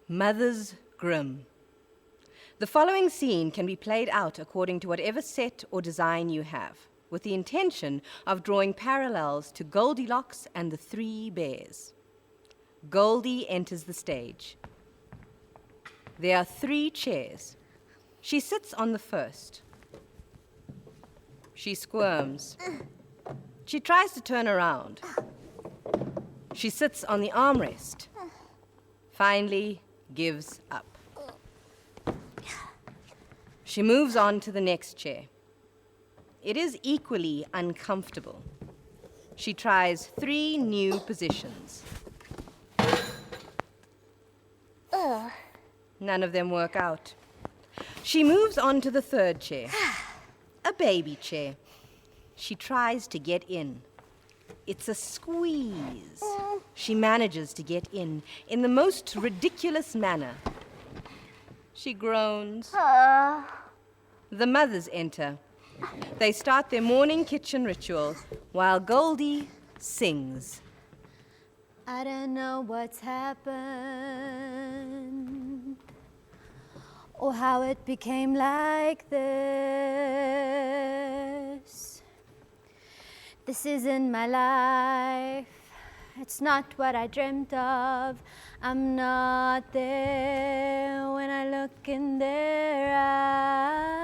Mother's Grimm. The following scene can be played out according to whatever set or design you have, with the intention of drawing parallels to Goldilocks and the Three Bears. Goldie enters the stage. There are 3 chairs. She sits on the first. She squirms. She tries to turn around. She sits on the armrest. Finally, gives up. She moves on to the next chair. It is equally uncomfortable. She tries 3 new positions. None of them work out. She moves on to the 3rd chair, a baby chair. She tries to get in. It's a squeeze. She manages to get in the most ridiculous manner. She groans. The mothers enter. They start their morning kitchen ritual while Goldie sings. I don't know what's happened or how it became like this. This isn't my life. It's not what I dreamt of. I'm not there when I look in their eyes.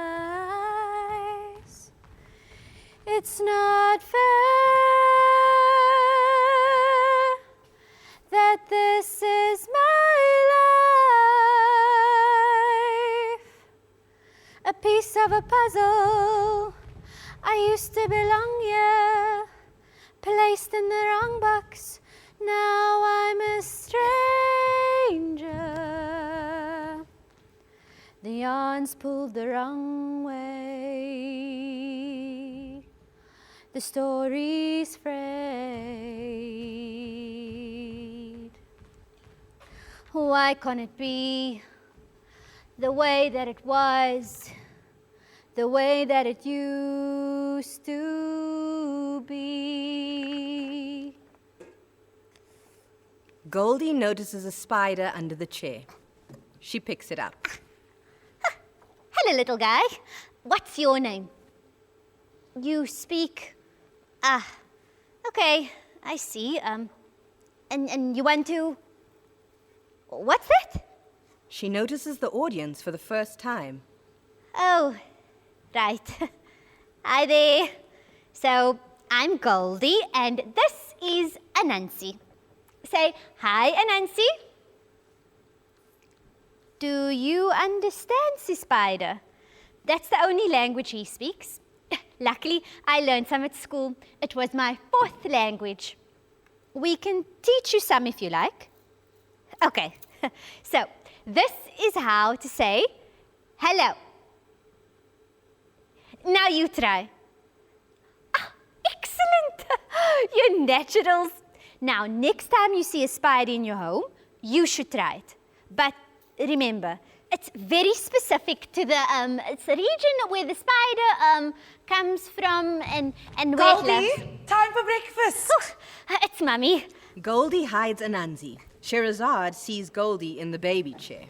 It's not fair that this is my life. A piece of a puzzle. I used to belong here, placed in the wrong box. Now I'm a stranger. The yarn's pulled the wrong way. The story's frayed. Why can't it be the way that it was? The way that it used to be. Goldie notices a spider under the chair. She picks it up. Hello, little guy. What's your name? You speak... okay, I see. And you want to... What's that? She notices the audience for the first time. Oh, right. Hi there. So, I'm Goldie, and this is Anansi. Say, hi, Anansi. Do you understand, Si Spider? That's the only language he speaks. Luckily, I learned some at school. It was my 4th language. We can teach you some if you like. Okay, so this is how to say hello. Now you try. Excellent! You're naturals. Now, next time you see a spider in your home, you should try it. But remember, it's very specific to the it's a region where the spider comes from and where it lives. Goldie, time for breakfast. It's Mummy. Goldie hides Anansi. Scheherazade sees Goldie in the baby chair.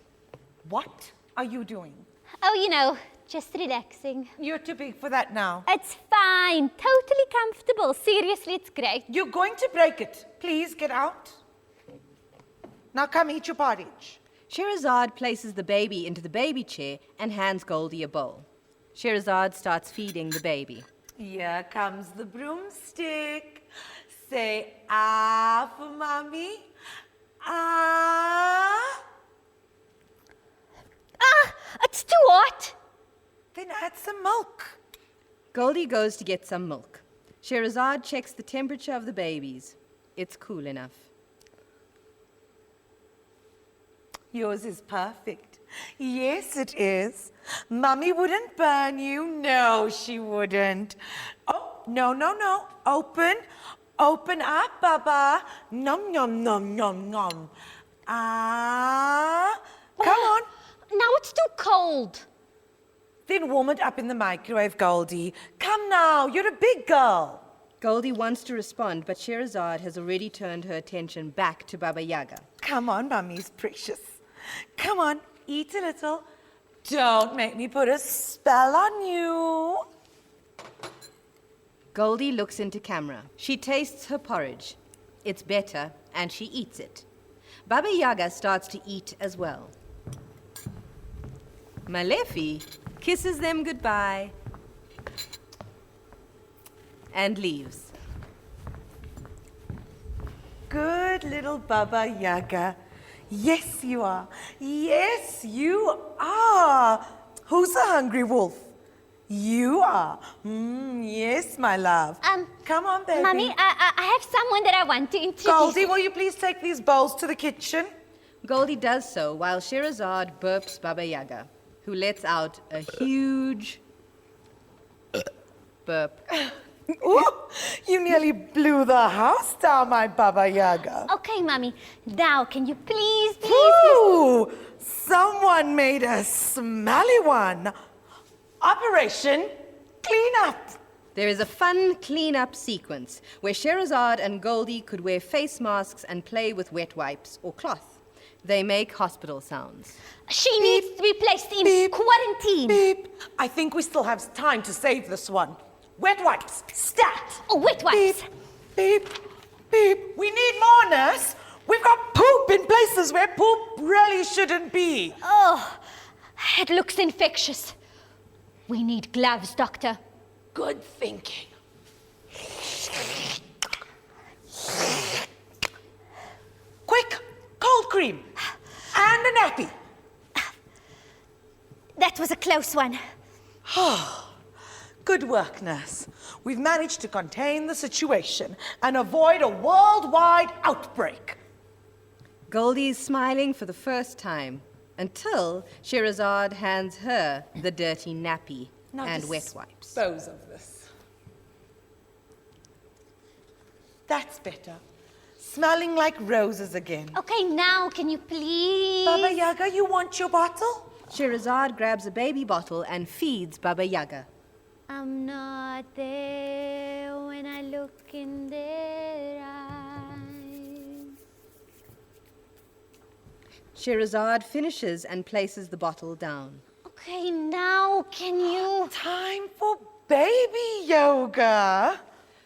What are you doing? Oh, you know, just relaxing. You're too big for that now. It's fine. Totally comfortable. Seriously, it's great. You're going to break it. Please get out. Now come eat your porridge. Scheherazade places the baby into the baby chair and hands Goldie a bowl. Scheherazade starts feeding the baby. Here comes the broomstick. Say ah for mommy. Ah. It's too hot. Then add some milk. Goldie goes to get some milk. Scheherazade checks the temperature of the babies. It's cool enough. Yours is perfect. Yes, it is. Mummy wouldn't burn you. No, she wouldn't. Oh, no. Open up, Baba. Nom, nom, nom, nom, nom. Ah. Come on. Now it's too cold. Then warm it up in the microwave, Goldie. Come now, you're a big girl. Goldie wants to respond, but Sherazade has already turned her attention back to Baba Yaga. Come on, Mummy's precious. Come on, eat a little. Don't make me put a spell on you. Goldie looks into camera. She tastes her porridge. It's better, and she eats it. Baba Yaga starts to eat as well. Malefi kisses them goodbye and leaves. Good little Baba Yaga. Yes, you are. Yes, you are. Who's a hungry wolf? You are. Yes, my love. Come on, baby. Mummy, I have someone that I want to introduce. Goldie, will you please take these bowls to the kitchen? Goldie does so while Sherazade burps Baba Yaga, who lets out a huge burp. Ooh, you nearly blew the house down, my Baba Yaga. Okay, Mummy. Now, can you please, Ooh, someone made a smelly one. Operation Clean Up. There is a fun clean-up sequence where Sherazade and Goldie could wear face masks and play with wet wipes or cloth. They make hospital sounds. She needs to be placed in quarantine. Beep. I think we still have time to save this one. Wet wipes. Stat. Oh, wet wipes. Beep. Beep. We need more, nurse. We've got poop in places where poop really shouldn't be. Oh, it looks infectious. We need gloves, Doctor. Good thinking. Quick, cold cream and a nappy. That was a close one. Good work, nurse. We've managed to contain the situation and avoid a worldwide outbreak. Goldie is smiling for the first time until Sherazade hands her the dirty nappy and wet wipes. Dispose of this. That's better. Smelling like roses again. Okay, now can you please... Baba Yaga, you want your bottle? Sherazade grabs a baby bottle and feeds Baba Yaga. I'm not there when I look in their eyes. Sherazade finishes and places the bottle down. Okay, now can you... Time for baby yoga.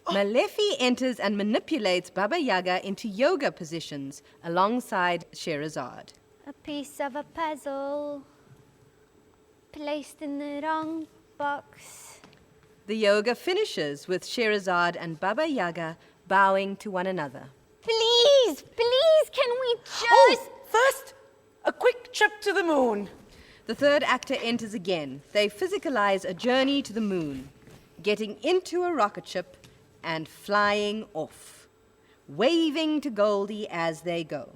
Malefi enters and manipulates Baba Yaga into yoga positions alongside Sherazade. A piece of a puzzle placed in the wrong box. The yoga finishes with Sherazade and Baba Yaga bowing to one another. Please, can we just... Oh, first, a quick trip to the moon. The third actor enters again. They physicalize a journey to the moon, getting into a rocket ship and flying off, waving to Goldie as they go.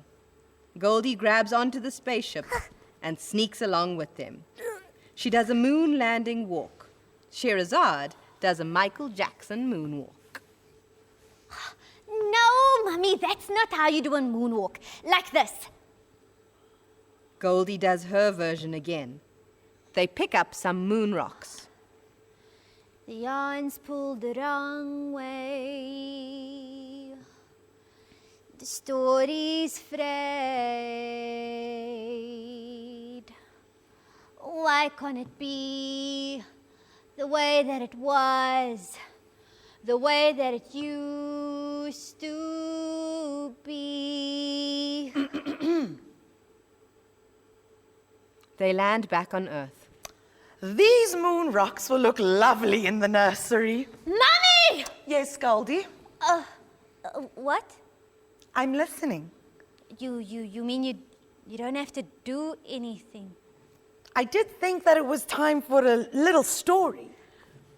Goldie grabs onto the spaceship and sneaks along with them. She does a moon landing walk. Sherazade does a Michael Jackson moonwalk. No, Mummy, that's not how you do a moonwalk. Like this. Goldie does her version again. They pick up some moon rocks. The yarn's pulled the wrong way. The story's frayed. Why can't it be the way that it was? The way that it used to be. They land back on Earth. These moon rocks will look lovely in the nursery. Mummy! Yes, Goldie? What? I'm listening. You mean you don't have to do anything? I did think that it was time for a little story.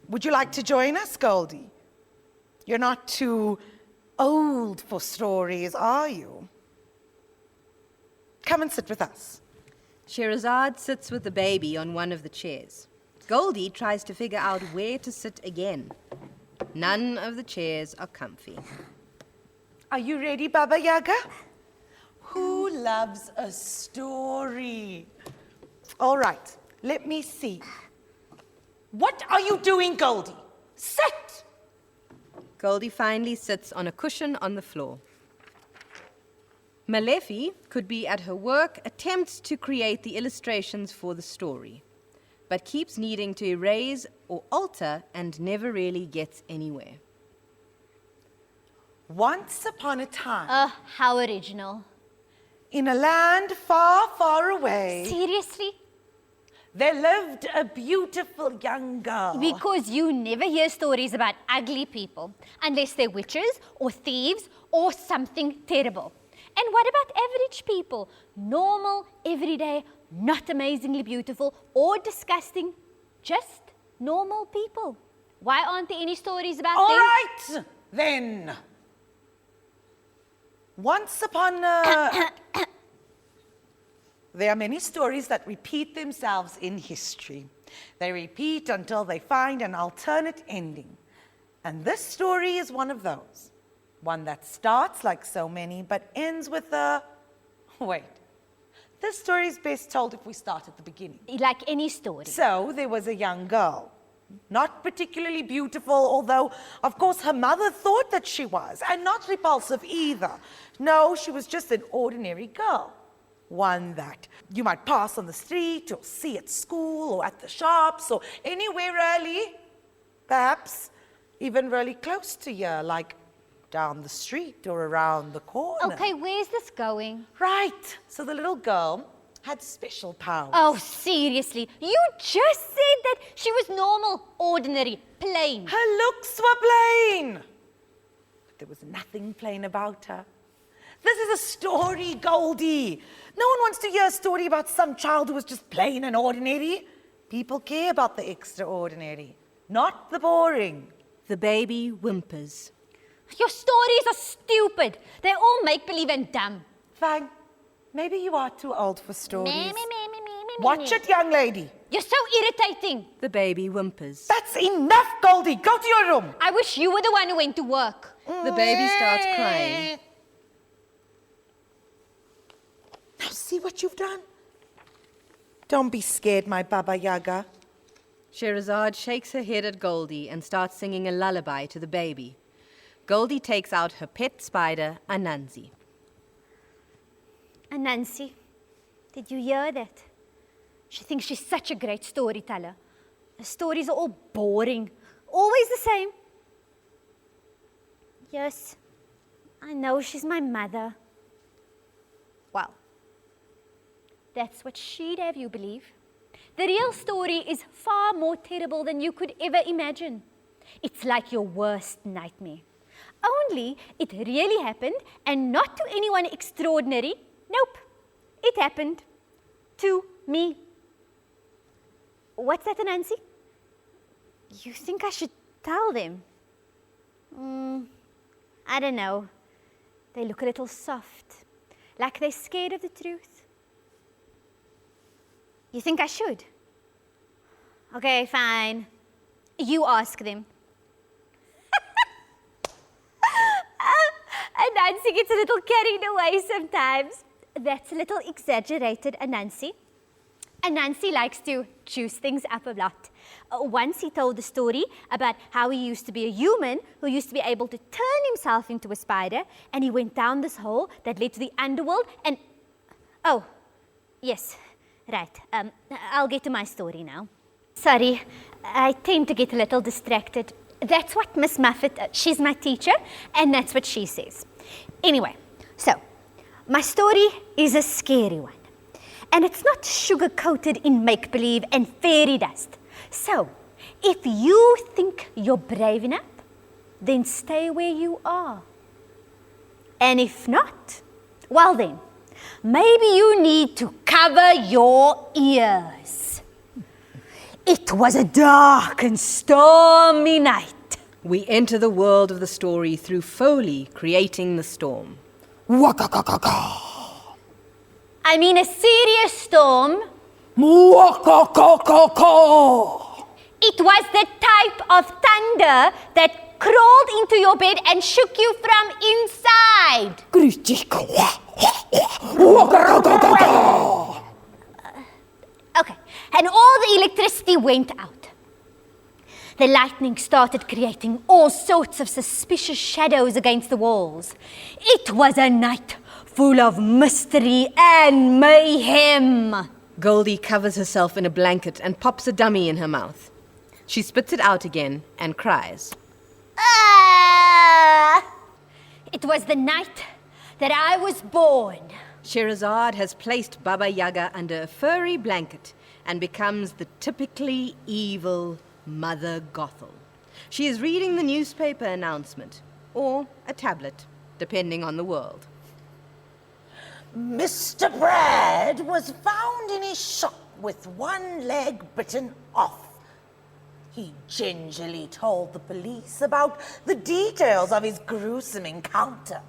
Would you like to join us, Goldie? You're not too old for stories, are you? Come and sit with us. Sherazade sits with the baby on one of the chairs. Goldie tries to figure out where to sit again. None of the chairs are comfy. Are you ready, Baba Yaga? Who loves a story? All right, let me see. What are you doing, Goldie? Sit! Goldie finally sits on a cushion on the floor. Malefi could be at her work, attempts to create the illustrations for the story, but keeps needing to erase or alter and never really gets anywhere. Once upon a time, How original. in a land far, far away, Seriously? there lived a beautiful young girl. Because you never hear stories about ugly people unless they're witches or thieves or something terrible. And what about average people? Normal, everyday, not amazingly beautiful or disgusting, just normal people. Why aren't there any stories about All them? right, then. Once upon a... There are many stories that repeat themselves in history. They repeat until they find an alternate ending. And this story is one of those. One that starts like so many, but ends with a... Wait. This story is best told if we start at the beginning. Like any story. So, there was a young girl. Not particularly beautiful, although, of course, her mother thought that she was. And not repulsive either. No, she was just an ordinary girl. One that you might pass on the street or see at school or at the shops or anywhere really. Perhaps even really close to you, like down the street or around the corner. Okay, where's this going? Right. So the little girl had special powers. Oh, seriously. You just said that she was normal, ordinary, plain. Her looks were plain. But there was nothing plain about her. This is a story, Goldie. No one wants to hear a story about some child who was just plain and ordinary. People care about the extraordinary, not the boring. The baby whimpers. Your stories are stupid. They're all make-believe and dumb. Fine. Maybe you are too old for stories. Me. Watch it, young lady. You're so irritating. The baby whimpers. That's enough, Goldie. Go to your room. I wish you were the one who went to work. The baby starts crying. Now see what you've done. Don't be scared, my Baba Yaga. Sherazade shakes her head at Goldie and starts singing a lullaby to the baby. Goldie takes out her pet spider, Anansi. Anansi, did you hear that? She thinks she's such a great storyteller. The stories are all boring, always the same. Yes, I know she's my mother. Well, that's what she'd have you believe. The real story is far more terrible than you could ever imagine. It's like your worst nightmare. Only it really happened, and not to anyone extraordinary. Nope, it happened to me. What's that, Anansi? You think I should tell them? I don't know. They look a little soft, like they're scared of the truth. You think I should? Okay, fine. You ask them. Anansi gets a little carried away sometimes. That's a little exaggerated, Anansi. Anansi likes to juice things up a lot. Once he told a story about how he used to be a human who used to be able to turn himself into a spider, and he went down this hole that led to the underworld and... Oh, yes, right. I'll get to my story now. Sorry, I tend to get a little distracted. That's what Miss Muffet, she's my teacher, and that's what she says. Anyway, so, my story is a scary one. And it's not sugar-coated in make-believe and fairy dust. So, if you think you're brave enough, then stay where you are. And if not, well then, maybe you need to cover your ears. It was a dark and stormy night. We enter the world of the story through Foley creating the storm. Waka-ka-ka-ka. I mean a serious storm. Waka-ka-ka-ka. It was the type of thunder that crawled into your bed and shook you from inside. Waka-ka-ka-ka. Okay, and all the electricity went out. The lightning started creating all sorts of suspicious shadows against the walls. It was a night full of mystery and mayhem. Goldie covers herself in a blanket and pops a dummy in her mouth. She spits it out again and cries. Ah! It was the night that I was born. Scheherazade has placed Baba Yaga under a furry blanket and becomes the typically evil Mother Gothel. She is reading the newspaper announcement, or a tablet, depending on the world. Mr. Brad was found in his shop with one leg bitten off. He gingerly told the police about the details of his gruesome encounter.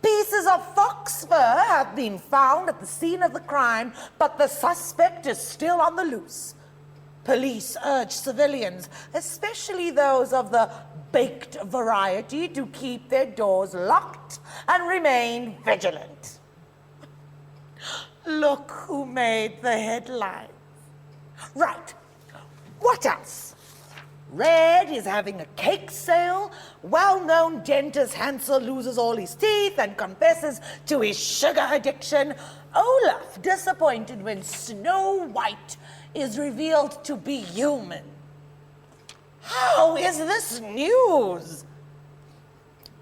Pieces of fox fur have been found at the scene of the crime, but the suspect is still on the loose. Police urge civilians, especially those of the baked variety, to keep their doors locked and remain vigilant. Look who made the headlines. Right. What else? Red is having a cake sale. Well-known dentist Hansel loses all his teeth and confesses to his sugar addiction. Olaf disappointed when Snow White is revealed to be human. How is this news?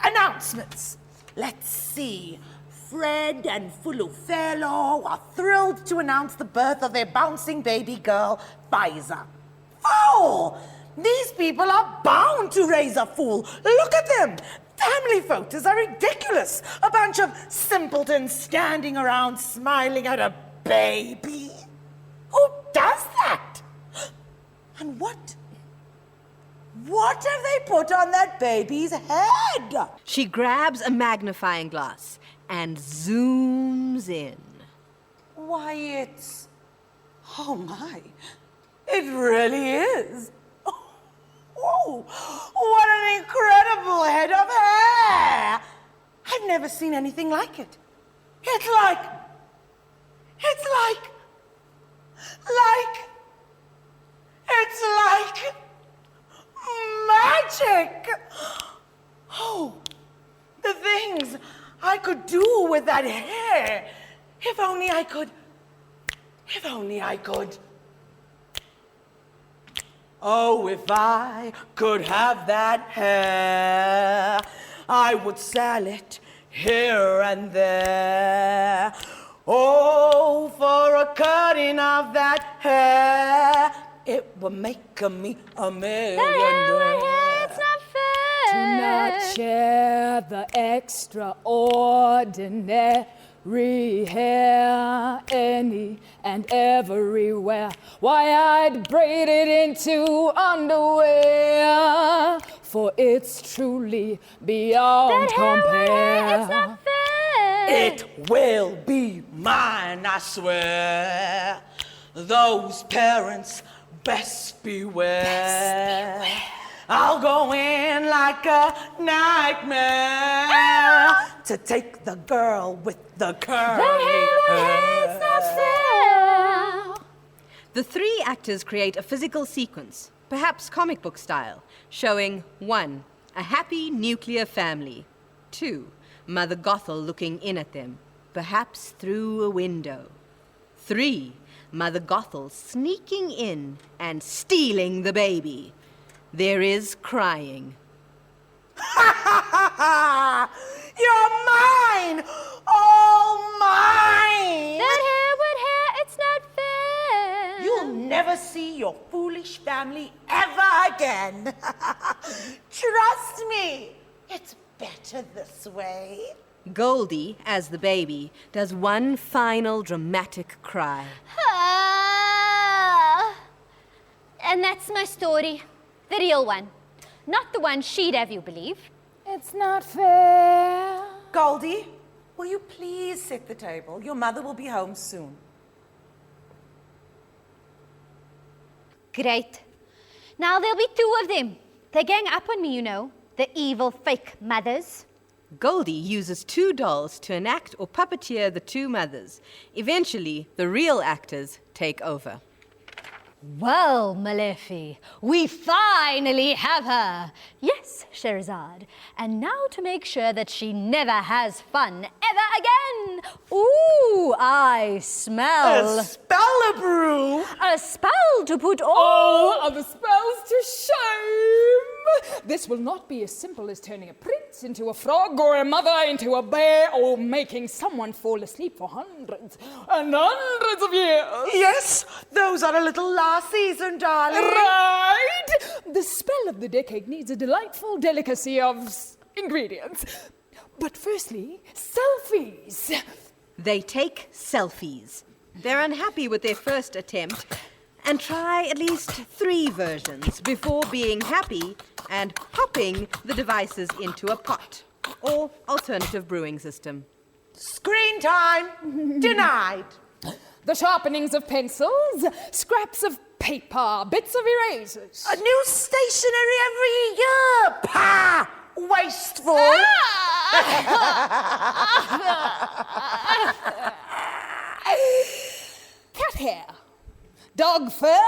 Announcements. Let's see. Fred and Sullaphen are thrilled to announce the birth of their bouncing baby girl, Pfizer. Oh! These people are bound to raise a fool. Look at them. Family photos are ridiculous. A bunch of simpletons standing around smiling at a baby. Who does that? And what have they put on that baby's head? She grabs a magnifying glass and zooms in. Why, it's... Oh, my. It really is. Oh, what an incredible head of hair! I've never seen anything like it. It's like magic! Oh, the things I could do with that hair. If only I could. Oh, if I could have that hair, I would sell it here and there. Oh, for a cutting of that hair, it would make me a millionaire. It's not fair. Do not share the extraordinary hair any and everywhere. Why, I'd braid it into underwear, for it's truly beyond compare. It's not fair. It will be mine, I swear. Those parents, best beware. I'll go in like a nightmare to take the girl with the curly hair. It's not fair. The three actors create a physical sequence, perhaps comic book style, showing 1. A happy nuclear family. 2. Mother Gothel looking in at them, perhaps through a window. 3. Mother Gothel sneaking in and stealing the baby. There is crying. You're mine! All mine! That hair, what hair? It's not fair. You'll never see your foolish family ever again. Trust me, it's better this way. Goldie, as the baby, does one final dramatic cry. Ah. And that's my story. The real one. Not the one she'd have you believe. It's not fair. Goldie, will you please set the table? Your mother will be home soon. Great. Now there'll be 2 of them. They gang up on me, you know. The evil fake mothers. Goldie uses 2 dolls to enact or puppeteer the 2 mothers. Eventually, the real actors take over. Well, Malefi, we finally have her. Yes, Sherazade. And now to make sure that she never has fun ever again. Ooh, I smell A spell-a-brew. a spell to put all All other spells to shame. This will not be as simple as turning a prince into a frog or a mother into a bear or making someone fall asleep for hundreds and hundreds of years. Yes, those are a little last season, darling. Right! The spell of the decade needs a delightful delicacy of ingredients. But firstly, selfies. They take selfies. They're unhappy with their first attempt and try at least 3 versions before being happy and popping the devices into a pot or alternative brewing system. Screen time. Denied. The sharpenings of pencils, scraps of paper, bits of erasers. A new stationery every year. Pah! Wasteful. Cat hair, dog fur,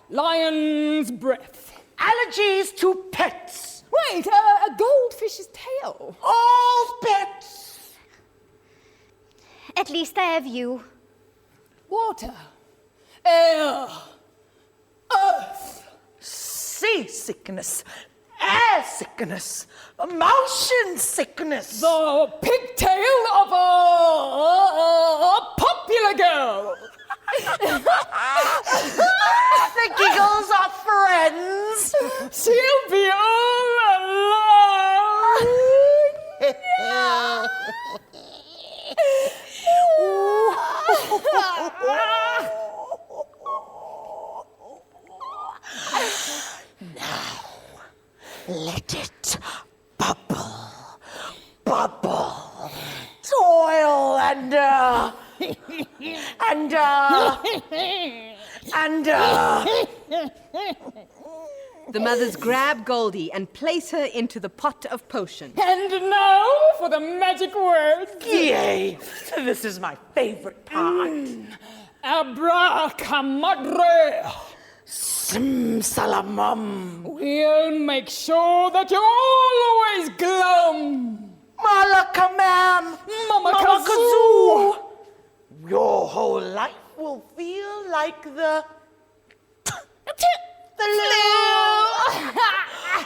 lion's breath. Allergies to pets. Wait, a goldfish's tail. All pets. At least I have you. Water, air, earth. Seasickness. Air sickness. Motion sickness. The pigtail of a popular girl. The giggles are friends. She'll be all alone. Let it bubble, bubble, toil and The mothers grab Goldie and place her into the pot of potion. And now for the magic words. Yay! This is my favorite part. Abracadabra. Simsalamum. We'll make sure that you're always glum. Malakamam. Mama Kazoo. Your whole life will feel like the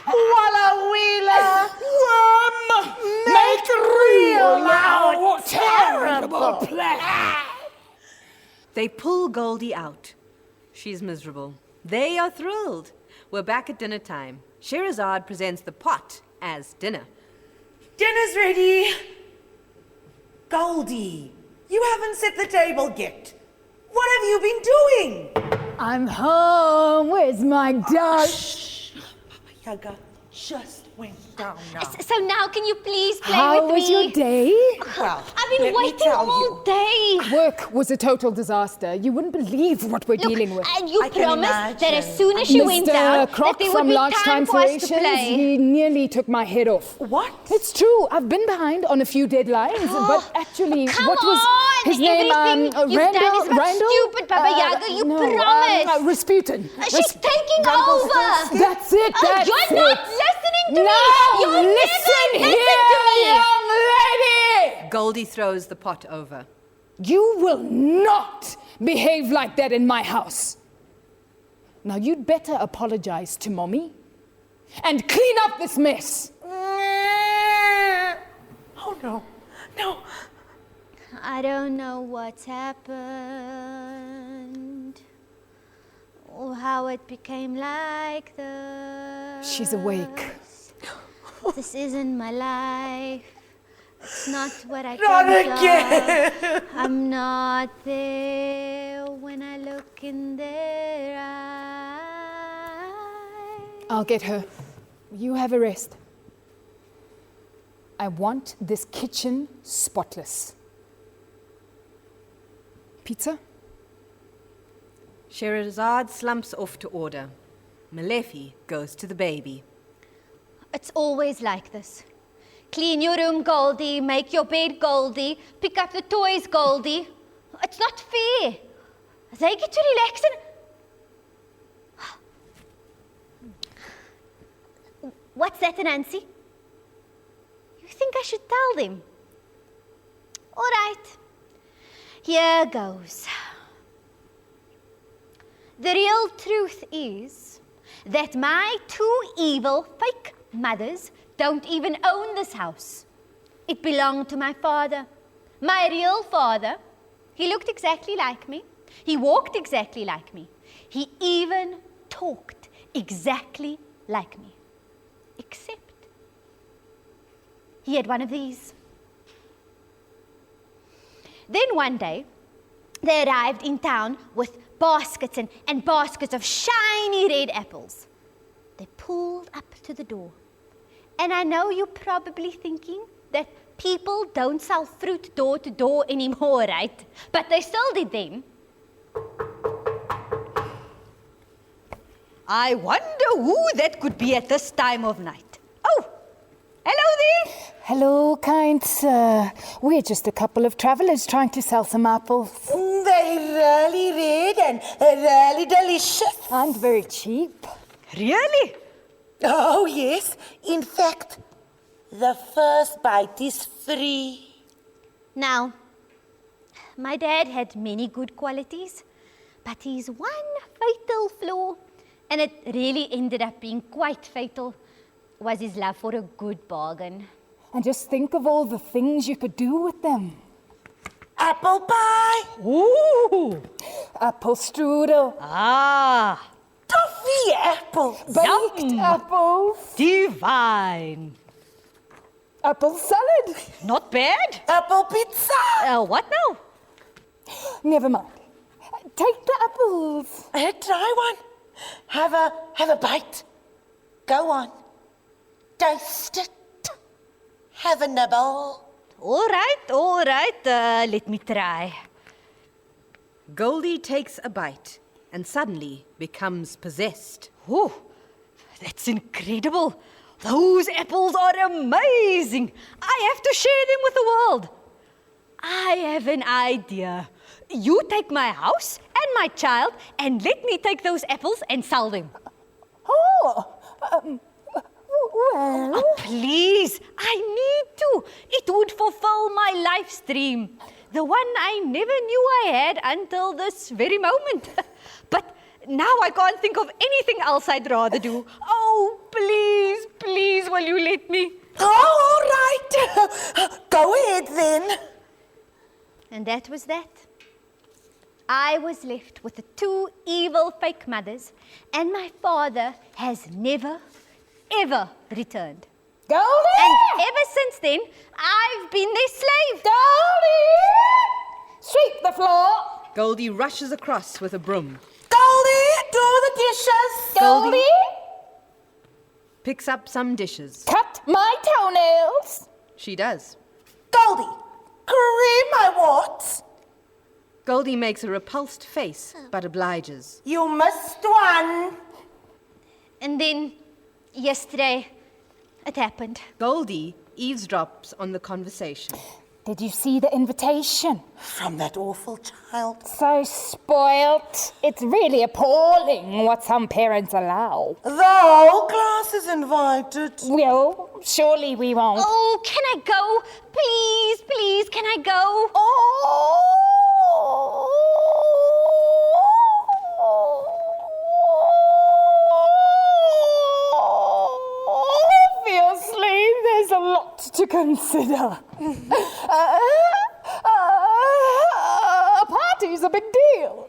Walla Wheeler. Worm. Make real now. terrible plan. They pull Goldie out. She's miserable. They are thrilled. We're back at dinner time. Sherazade presents the pot as dinner. Dinner's ready. Goldie, you haven't set the table yet. What have you been doing? I'm home. Where's my dog? Shh. Baba Yaga just went down now. So now can you please play How with was me? your day? Well, I've been let me waiting tell all you. day. Work was a total disaster. You wouldn't believe what we're dealing with. And you I can promised that as imagine. soon as you went down, Mr. Croc that there would from be Large time Time for us to Creations, play. he nearly took my head off. What? It's true. I've been behind on a few deadlines, but actually, Come what was on! his name? Everything you've Randall. done is not Randall. stupid, Baba Yaga. You promised. Rasputin. She's taking over. That's it. That's You're it. not listening to me. No, You'll listen never here, listen to me. young lady. Goldie throws the pot over. You will not behave like that in my house. Now you'd better apologize to Mommy and clean up this mess. Oh no, no. I don't know what's happened or how it became like this. She's awake. This isn't my life. It's not what I Not dreamt of. again. I'm not there when I look in their eyes. I'll get her. You have a rest. I want this kitchen spotless. Pizza? Sherazade slumps off to order. Malefi goes to the baby. It's always like this. Clean your room, Goldie. Make your bed, Goldie. Pick up the toys, Goldie. It's not fair. They get to relax and What's that, Nancy? You think I should tell them? All right. Here goes. The real truth is that my 2 evil fake mothers don't even own this house. It belonged to my father, my real father. He looked exactly like me. He walked exactly like me. He even talked exactly like me. Except he had one of these. Then one day, they arrived in town with baskets and baskets of shiny red apples. They pulled up to the door. And I know you're probably thinking that people don't sell fruit door to door anymore, right? But they still did then. I wonder who that could be at this time of night. Oh, hello there. Hello, kind sir. We're just a couple of travellers trying to sell some apples. They're really red and really delicious. And very cheap. Really? Oh, yes. In fact, the first bite is free. Now, my dad had many good qualities, but his one fatal flaw, and it really ended up being quite fatal, was his love for a good bargain. And just think of all the things you could do with them. Apple pie. Ooh. Apple strudel. Ah. Toffee apple. Baked apples. Divine. Apple salad. Not bad. Apple pizza. What now? Never mind. Take the apples. Try one. Have a bite. Go on. Taste it. Have a nibble. All right. Let me try. Goldie takes a bite and suddenly becomes possessed. Oh, that's incredible. Those apples are amazing. I have to share them with the world. I have an idea. You take my house and my child and let me take those apples and sell them. Oh, well. Oh, please, I need to. It would fulfill my life's dream. The one I never knew I had until this very moment. But now I can't think of anything else I'd rather do. Oh, please, will you let me? Oh, all right. Go ahead then. And that was that. I was left with the 2 evil fake mothers, and my father has never, ever returned. Goldie! And ever since then, I've been their slave. Goldie! Sweep the floor. Goldie rushes across with a broom. Goldie, do the dishes. Goldie picks up some dishes. Cut my toenails. She does. Goldie, cream my warts. Goldie makes a repulsed face, but obliges. You missed one. And then, yesterday, it happened. Goldie eavesdrops on the conversation. Did you see the invitation? From that awful child. So spoilt. It's really appalling what some parents allow. The whole class is invited. Well, surely we won't. Oh, can I go? Please, can I go? Obviously, there's a lot to consider. A party's a big deal.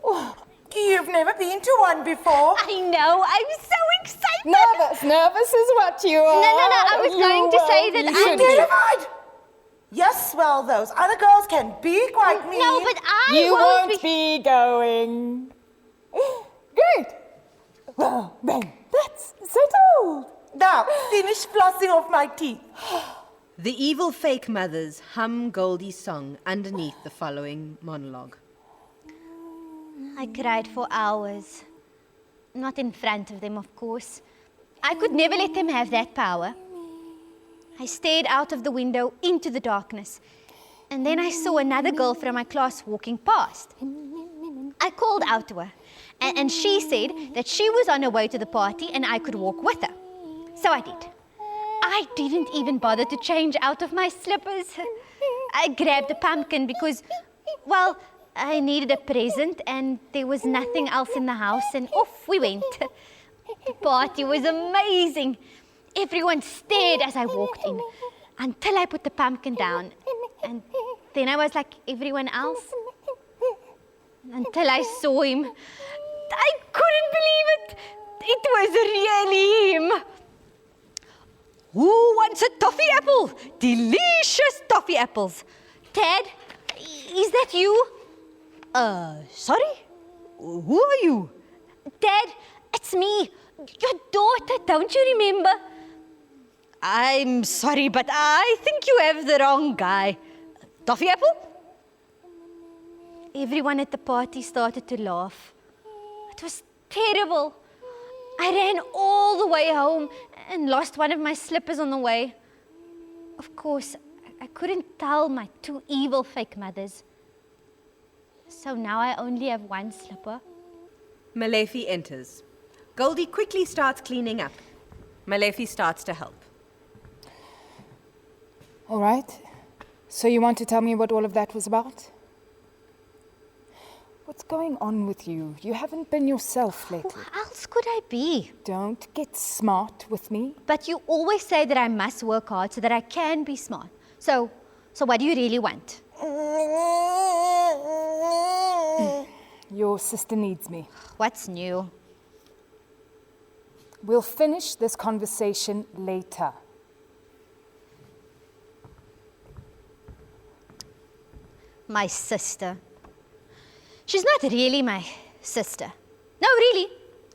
You've never been to one before. I know, I'm so excited. Nervous is what you are. No, I was going to say that You I'm should be. Terrified. Yes, well, those other girls can be quite mean. No, but You won't won't be going. Great. Well, then, that's settled. Now, finish flossing off my teeth. The evil fake mothers hum Goldie's song underneath the following monologue. I cried for hours. Not in front of them, of course. I could never let them have that power. I stared out of the window into the darkness, and then I saw another girl from my class walking past. I called out to her, and she said that she was on her way to the party and I could walk with her. So I did. I didn't even bother to change out of my slippers. I grabbed a pumpkin because, well, I needed a present and there was nothing else in the house, and off we went. The party was amazing. Everyone stared as I walked in until I put the pumpkin down. And then I was like everyone else. Until I saw him. I couldn't believe it. It was really him. Who wants a toffee apple? Delicious toffee apples. Dad, is that you? Sorry? Who are you? Dad, it's me. Your daughter, don't you remember? I'm sorry, but I think you have the wrong guy. Toffee apple? Everyone at the party started to laugh. It was terrible. I ran all the way home and lost one of my slippers on the way. Of course, I couldn't tell my two evil fake mothers. So now I only have one slipper. Malefi enters. Goldie quickly starts cleaning up. Malefi starts to help. All right. So you want to tell me what all of that was about? What's going on with you? You haven't been yourself lately. Who else could I be? Don't get smart with me. But you always say that I must work hard so that I can be smart. So what do you really want? Your sister needs me. What's new? We'll finish this conversation later. My sister. She's not really my sister. No, really,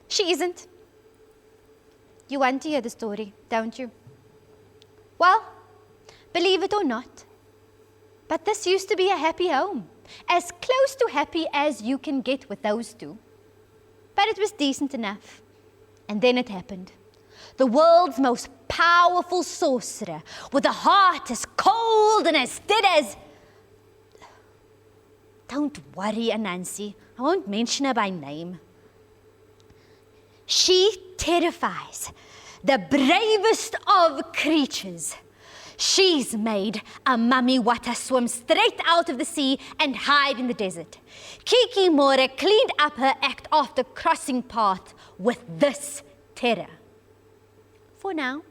she isn't. You want to hear the story, don't you? Well, believe it or not, but this used to be a happy home. As close to happy as you can get with those two. But it was decent enough. And then it happened. The world's most powerful sorcerer, with a heart as cold and as dead as... Don't worry, Anansi. I won't mention her by name. She terrifies the bravest of creatures. She's made a mummy wata swim straight out of the sea and hide in the desert. Kiki More cleaned up her act after crossing paths with this terror. For now,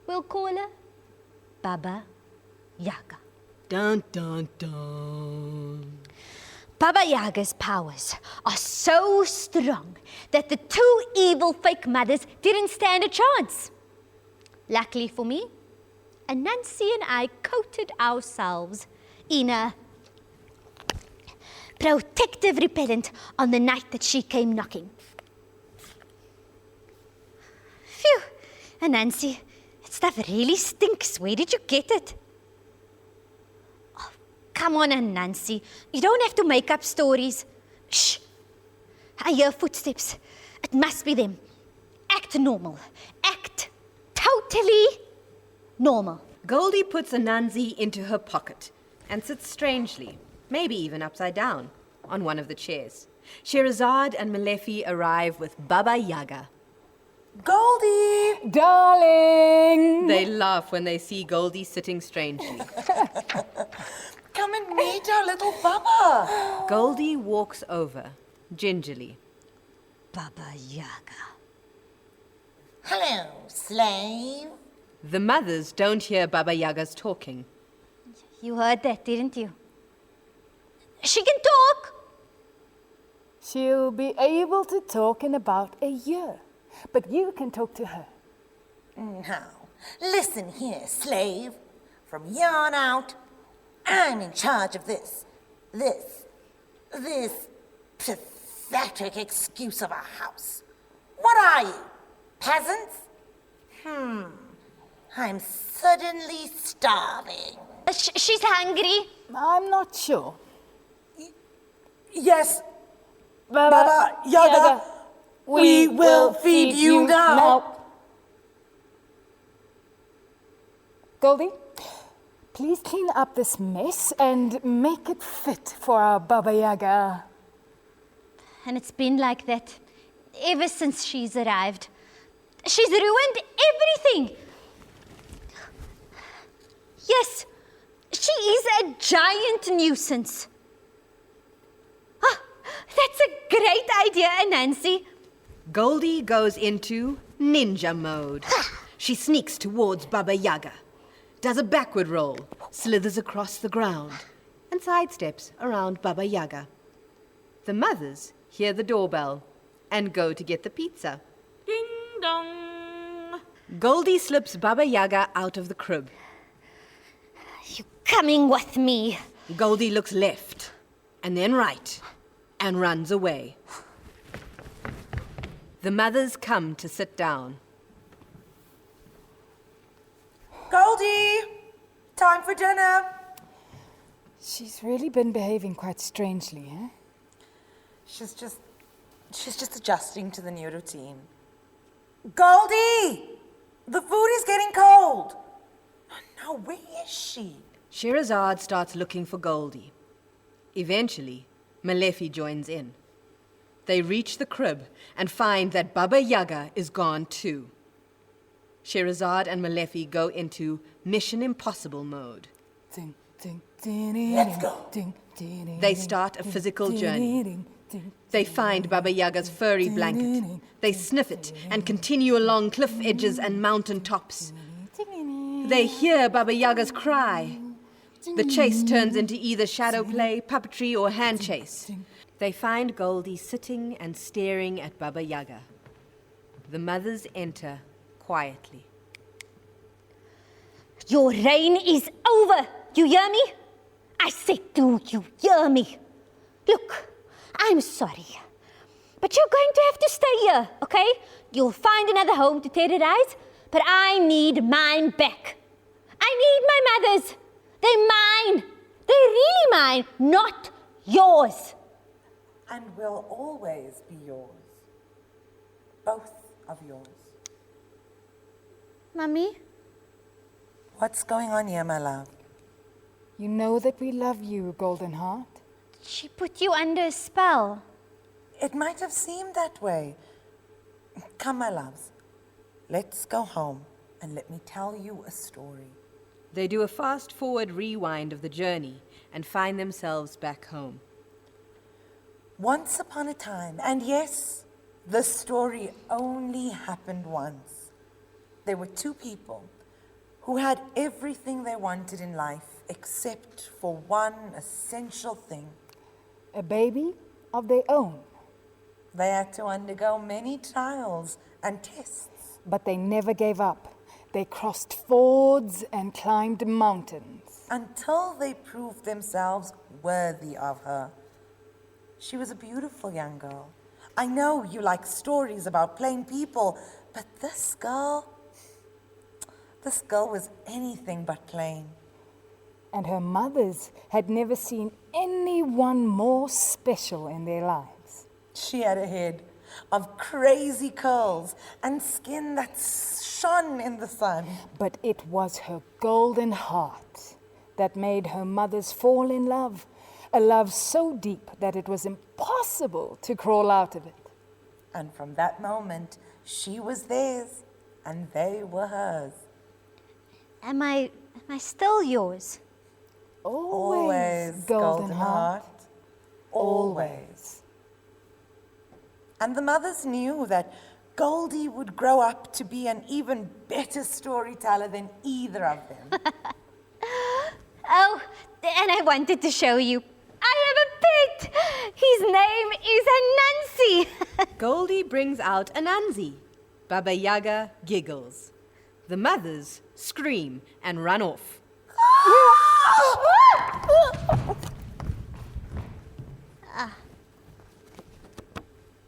we'll call her Baba Yaga. Dun, dun, dun. Baba Yaga's powers are so strong that the two evil fake mothers didn't stand a chance. Luckily for me, Anansi and I coated ourselves in a protective repellent on the night that she came knocking. Phew, Anansi, that stuff really stinks. Where did you get it? Come on, Anansi. You don't have to make up stories. Shh. I hear footsteps. It must be them. Act normal. Act totally normal. Goldie puts Anansi into her pocket and sits strangely, maybe even upside down, on one of the chairs. Sherazade and Malefi arrive with Baba Yaga. Goldie! Darling! They laugh when they see Goldie sitting strangely. Come and meet our little Baba. Goldie walks over, gingerly. Baba Yaga. Hello, slave. The mothers don't hear Baba Yaga's talking. You heard that, didn't you? She can talk. She'll be able to talk in about a year, but you can talk to her. Now, listen here, slave. From here on out, I'm in charge of this pathetic excuse of a house. What are you, peasants? I'm suddenly starving. She's hungry. I'm not sure. Yes, Baba Yaga, we will feed you now. Goldie, please clean up this mess and make it fit for our Baba Yaga. And it's been like that ever since she's arrived. She's ruined everything. Yes, she is a giant nuisance. Ah, that's a great idea, Nancy. Goldie goes into ninja mode. She sneaks towards Baba Yaga, does a backward roll, slithers across the ground, and sidesteps around Baba Yaga. The mothers hear the doorbell and go to get the pizza. Ding dong. Goldie slips Baba Yaga out of the crib. You coming with me? Goldie looks left and then right and runs away. The mothers come to sit down. Goldie, time for dinner. She's really been behaving quite strangely, eh? She's just adjusting to the new routine. Goldie, the food is getting cold. No, where is she? Sherazade starts looking for Goldie. Eventually, Malefi joins in. They reach the crib and find that Baba Yaga is gone too. Sherazade and Malefi go into Mission Impossible mode. Let's go. They start a physical journey. They find Baba Yaga's furry blanket. They sniff it and continue along cliff edges and mountain tops. They hear Baba Yaga's cry. The chase turns into either shadow play, puppetry, or hand chase. They find Goldie sitting and staring at Baba Yaga. The mothers enter quietly. Your reign is over. You hear me? I said, do you hear me? Look, I'm sorry, but you're going to have to stay here, okay? You'll find another home to terrorize, but I need mine back. I need my mothers. They're mine. They're really mine, not yours. And will always be yours. Both of yours. Mummy? What's going on here, my love? You know that we love you, Golden Heart. She put you under a spell. It might have seemed that way. Come, my loves. Let's go home and let me tell you a story. They do a fast-forward rewind of the journey and find themselves back home. Once upon a time, and yes, the story only happened once. There were two people who had everything they wanted in life except for one essential thing. A baby of their own. They had to undergo many trials and tests. But they never gave up. They crossed fords and climbed mountains. Until they proved themselves worthy of her. She was a beautiful young girl. I know you like stories about plain people, but this girl was anything but plain. And her mothers had never seen anyone more special in their lives. She had a head of crazy curls and skin that shone in the sun. But it was her golden heart that made her mothers fall in love. A love so deep that it was impossible to crawl out of it. And from that moment, she was theirs and they were hers. Am I still yours? Always, golden heart. Always. And the mothers knew that Goldie would grow up to be an even better storyteller than either of them. Oh, and I wanted to show you. I have a pet. His name is Anansi. Goldie brings out Anansi. Baba Yaga giggles. The mothers scream and run off.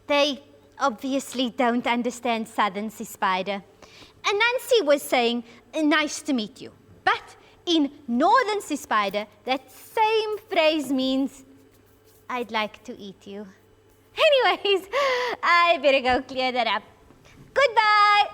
They obviously don't understand Southern Sea Spider. Anansi was saying, nice to meet you. But in Northern Sea Spider, that same phrase means, I'd like to eat you. Anyways, I better go clear that up. Goodbye.